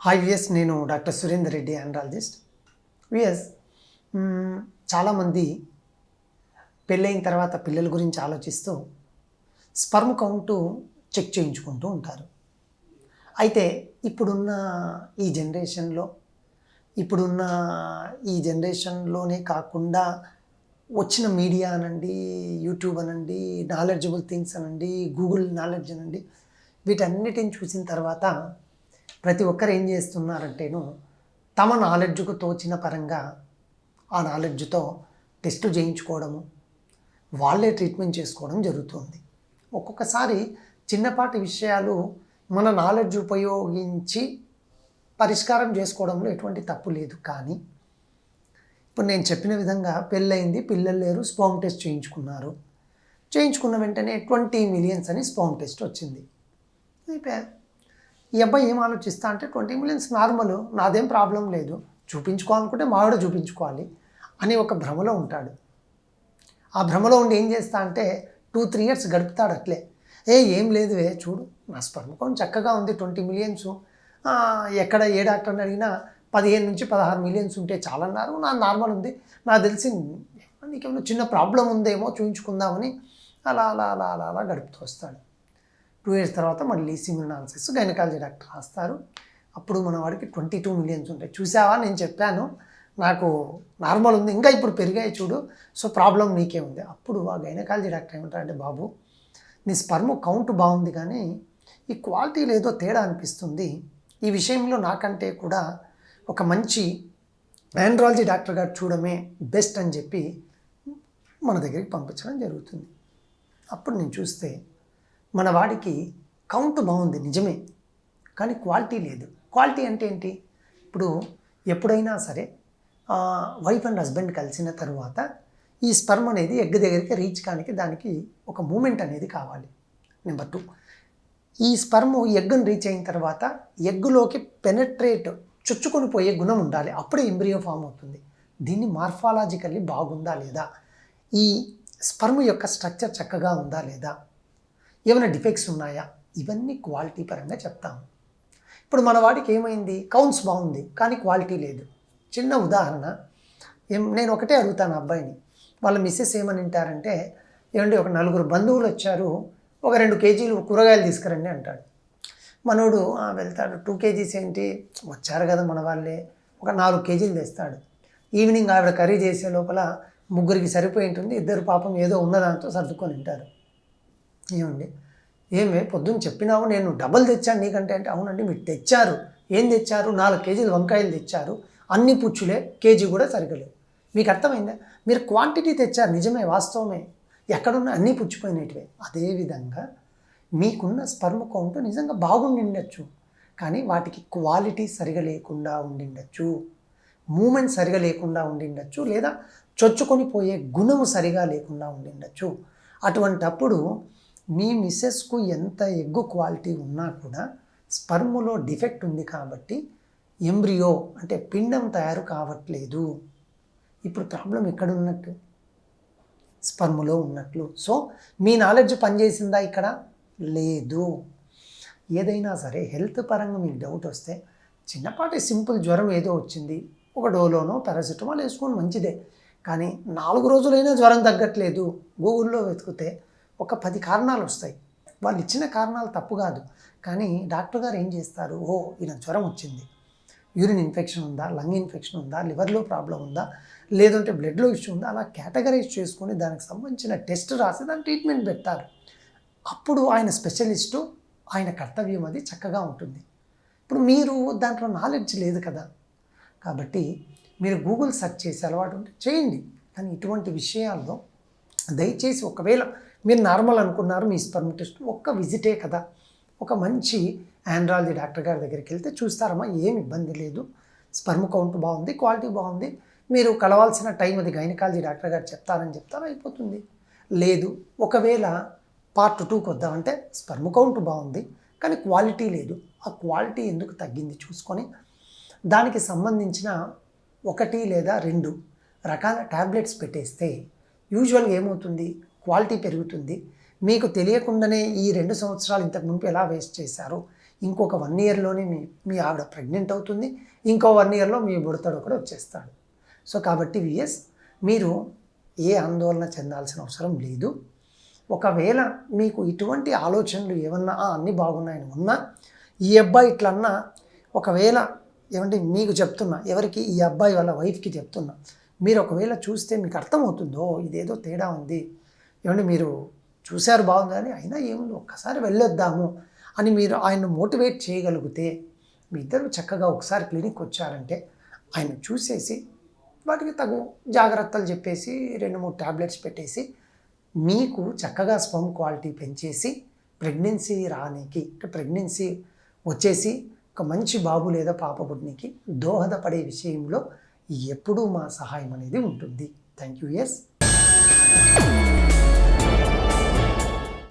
Hi విఎస్, నేను doctor Surender Reddy, andrologist. విఎస్, చాలామంది పెళ్ళైన తర్వాత పిల్లల గురించి ఆలోచిస్తూ స్పర్మ్ కౌంటు చెక్ చేయించుకుంటూ ఉంటారు. అయితే ఇప్పుడున్న ఈ జనరేషన్లోనే కాకుండా వచ్చిన మీడియా అనండి, యూట్యూబ్ అనండి, నాలెడ్జబుల్ థింగ్స్ అనండి, గూగుల్ నాలెడ్జ్ అనండి, వీటన్నిటిని చూసిన తర్వాత ప్రతి ఒక్కరు ఏం చేస్తున్నారంటేను తమ నాలెడ్జ్కు తోచిన పరంగా ఆ నాలెడ్జ్తో టెస్టు చేయించుకోవడము, వాళ్ళే ట్రీట్మెంట్ చేసుకోవడం జరుగుతుంది. ఒక్కొక్కసారి చిన్నపాటి విషయాలు మన నాలెడ్జ్ ఉపయోగించి పరిష్కారం చేసుకోవడంలో ఎటువంటి తప్పు లేదు. కానీ ఇప్పుడు నేను చెప్పిన విధంగా పెళ్ళయింది, పిల్లలు లేరు, స్పర్మ్ టెస్ట్ చేయించుకున్న వెంటనే 20 మిలియన్స్ అని స్పర్మ్ టెస్ట్ వచ్చింది. అయిపోయా. ఈ అబ్బాయి ఏం ఆలోచిస్తా అంటే 20 మిలియన్స్ నార్మల్, నాదేం ప్రాబ్లం లేదు, చూపించుకోవాలనుకుంటే మావిడ చూపించుకోవాలి అని ఒక భ్రమలో ఉంటాడు. ఆ భ్రమలో ఉండి ఏం చేస్తా అంటే 2-3 ఇయర్స్ గడుపుతాడు అట్లే. ఏం లేదు, చూడు నా స్పర్మ్ కౌంట్ చక్కగా ఉంది, 20 మిలియన్స్, ఎక్కడ ఏ డాక్టర్ని అడిగినా 15-16 మిలియన్స్ ఉంటే చాలన్నారు, నా నార్మల్ ఉంది, నాకు తెలిసి నీకేమైనా చిన్న ప్రాబ్లం ఉందేమో చూపించుకుందామని అలా అలా అలా అలా అలా గడుపుతూ వస్తాడు. 2 ఇయర్స్ తర్వాత మళ్ళీ సిమిన్ అనాలిసిస్ గైనకాలజీ డాక్టర్ రాస్తారు. అప్పుడు మన వాడికి 22 మిలియన్స్ ఉంటాయి. చూసావా, నేను చెప్పాను నాకు నార్మల్ ఉంది, ఇంకా ఇప్పుడు పెరిగాయి చూడు, సో ప్రాబ్లం నీకే ఉంది. అప్పుడు ఆ గైనకాలజీ డాక్టర్ ఏమంటారంటే, బాబు నీ స్పర్మ్ కౌంట్ బాగుంది కానీ ఈ క్వాలిటీలో ఏదో తేడా అనిపిస్తుంది, ఈ విషయంలో నాకంటే కూడా ఒక మంచి ఆండ్రాలజీ డాక్టర్ గారు చూడమే బెస్ట్ అని చెప్పి మన దగ్గరికి పంపించడం జరుగుతుంది. అప్పుడు నేను చూస్తే మన వాడికి కౌంట్ బాగుంది నిజమే, కానీ క్వాలిటీ లేదు. క్వాలిటీ అంటే ఏంటి? ఇప్పుడు ఎప్పుడైనా సరే వైఫ్ అండ్ హస్బెండ్ కలిసిన తర్వాత ఈ స్పర్మ్ అనేది ఎగ్ దగ్గరికి రీచ్ కానికి దానికి ఒక మూమెంట్ అనేది కావాలి. నెంబర్ 2, ఈ స్పర్మ్ ఎగ్గును రీచ్ అయిన తర్వాత ఎగ్గులోకి పెనట్రేట్ చొచ్చుకొని పోయే గుణం ఉండాలి, అప్పుడే ఎంబ్రియో ఫామ్ అవుతుంది. దీన్ని మార్ఫాలజికల్లీ బాగుందా లేదా, ఈ స్పర్మ్ యొక్క స్ట్రక్చర్ చక్కగా ఉందా లేదా, ఏమైనా డిఫెక్ట్స్ ఉన్నాయా, ఇవన్నీ క్వాలిటీ పరంగా చెప్తాము. ఇప్పుడు మన వాడికి ఏమైంది, కౌంట్స్ బాగుంది కానీ క్వాలిటీ లేదు. చిన్న ఉదాహరణ, నేను ఒకటే అడుగుతాను అబ్బాయిని, వాళ్ళ మిస్సెస్ ఏమని వింటారంటే, ఏమంటే ఒక 4 బంధువులు వచ్చారు, ఒక 2 కేజీలు కూరగాయలు తీసుకురండి అంటాడు. మనోడు వెళ్తాడు, 2 కేజీస్ ఏంటి, వచ్చారు కదా మన వాళ్ళే, ఒక 4 కేజీలు తెస్తాడు. ఈవినింగ్ ఆవిడ కర్రీ చేసే లోపల 3కి సరిపోయి ఉంటుంది, 2 పాపం ఏదో ఉన్నదాంతో సర్దుకొని తింటారు. ఏమండి, పొద్దున్న చెప్పినావు నేను డబల్ తెచ్చాను నీకంటే అంటే, అవునండి మీరు తెచ్చారు, ఏం తెచ్చారు, 4 కేజీలు వంకాయలు తెచ్చారు, అన్ని పుచ్చులే, కేజీ కూడా సరిగలేదు. మీకు అర్థమైందా? మీరు క్వాంటిటీ తెచ్చారు నిజమే, వాస్తవమే, ఎక్కడున్నా అన్నీ పుచ్చిపోయినటివే. అదేవిధంగా మీకున్న స్పర్మ్ కౌంట్ నిజంగా బాగుండిండొచ్చు, కానీ వాటికి క్వాలిటీ సరిగా లేకుండా ఉండిండొచ్చు, మూమెంట్ సరిగా లేకుండా ఉండిండొచ్చు, లేదా చొచ్చుకొని పోయే గుణము సరిగా లేకుండా ఉండిండొచ్చు. అటువంటప్పుడు మీ మిస్సెస్కు ఎంత ఎగ్గు క్వాలిటీ ఉన్నా కూడా స్పర్ములో డిఫెక్ట్ ఉంది కాబట్టి ఎంబ్రియో అంటే పిండం తయారు కావట్లేదు. ఇప్పుడు ప్రాబ్లం ఎక్కడ ఉన్నట్టు? స్పర్ములో ఉన్నట్లు. సో మీ నాలెడ్జ్ పనిచేసిందా ఇక్కడ? లేదు. ఏదైనా సరే హెల్త్ పరంగా మీకు డౌట్ వస్తే, చిన్నపాటి సింపుల్ జ్వరం ఏదో వచ్చింది, ఒక డోలోనో పారాసిటమాల్ వేసుకొని మంచిదే, కానీ 4 రోజులైనా జ్వరం తగ్గట్లేదు, గూగుల్లో వెతికితే ఒక 10 కారణాలు వస్తాయి. వాళ్ళు ఇచ్చిన కారణాలు తప్పు కాదు, కానీ డాక్టర్ గారు ఏం చేస్తారు, ఈయన జ్వరం వచ్చింది, యూరిన్ ఇన్ఫెక్షన్ ఉందా, లంగ్ ఇన్ఫెక్షన్ ఉందా, లివర్లో ప్రాబ్లం ఉందా, లేదంటే బ్లడ్లో ఇష్యూ ఉందా, అలా కేటగరైజ్ చేసుకొని దానికి సంబంధించిన టెస్ట్ రాసి దాని ట్రీట్మెంట్ పెడతారు. అప్పుడు ఆయన స్పెషలిస్టు, ఆయన కర్తవ్యం అది చక్కగా ఉంటుంది. ఇప్పుడు మీరు దాంట్లో నాలెడ్జ్ లేదు కదా, కాబట్టి మీరు గూగుల్ సెర్చ్ చేసి అలవాటు ఉంటే చేయండి, కానీ ఇటువంటి విషయాల్లో దయచేసి ఒకవేళ మీరు నార్మల్ అనుకున్నారు, మీ స్పర్మ్ టెస్ట్ ఒక్క విజిటే కదా, ఒక మంచి ఆండ్రాలజీ డాక్టర్ గారి దగ్గరికి వెళ్తే చూస్తారమ్మా, ఏం ఇబ్బంది లేదు, స్పర్మ్ కౌంట్ బాగుంది, క్వాలిటీ బాగుంది, మీరు కలవాల్సిన టైం అది గైనకాలజీ డాక్టర్ గారు చెప్తారు, అయిపోతుంది. లేదు, ఒకవేళ పార్ట్ 2కి వద్దామంటే స్పర్మ్ కౌంట్ బాగుంది కానీ క్వాలిటీ లేదు, ఆ క్వాలిటీ ఎందుకు తగ్గింది చూసుకొని దానికి సంబంధించిన 1 లేదా 2 రకాల ట్యాబ్లెట్స్ పెట్టేస్తే యూజువల్గా ఏమవుతుంది, క్వాలిటీ పెరుగుతుంది. మీకు తెలియకుండానే ఈ 2 సంవత్సరాలు ఇంతకు ముందు ఎలా వేస్ట్ చేశారో, ఇంకొక 1 ఇయర్లోనే మీ ఆవిడ ప్రెగ్నెంట్ అవుతుంది. ఇంకో 1 ఇయర్లో మీ బుడతడు కూడా వచ్చేస్తాడు. సో కాబట్టి విఎస్ మీరు ఏ ఆందోళన చెందాల్సిన అవసరం లేదు. ఒకవేళ మీకు ఇటువంటి ఆలోచనలు ఏమన్నా అన్నీ బాగున్నాయని ఉన్నా, ఈ అబ్బాయి ఇట్లన్నా, ఒకవేళ ఏమంటే మీకు చెప్తున్నా, ఎవరికి ఈ అబ్బాయి వాళ్ళ వైఫ్కి చెప్తున్నా, మీరు ఒకవేళ చూస్తే మీకు అర్థమవుతుందో ఇదేదో తేడా ఉంది, ఏమంటే మీరు చూశారు బాగుంది కానీ అయినా ఏముంది ఒక్కసారి వెళ్ళొద్దాము అని మీరు ఆయన్ను మోటివేట్ చేయగలిగితే, మీ ఇద్దరు చక్కగా ఒకసారి క్లినిక్ వచ్చారంటే ఆయన చూసేసి వాటికి తగు జాగ్రత్తలు చెప్పేసి 2-3 టాబ్లెట్స్ పెట్టేసి మీకు చక్కగా స్పర్మ్ క్వాలిటీ పెంచేసి ప్రెగ్నెన్సీ రానికి, ప్రెగ్నెన్సీ వచ్చేసి ఒక మంచి బాబు లేదా పాప పుట్టినకి దోహదపడే విషయంలో ఎప్పుడూ మా సహాయం అనేది ఉంటుంది. Thank you. ఎస్.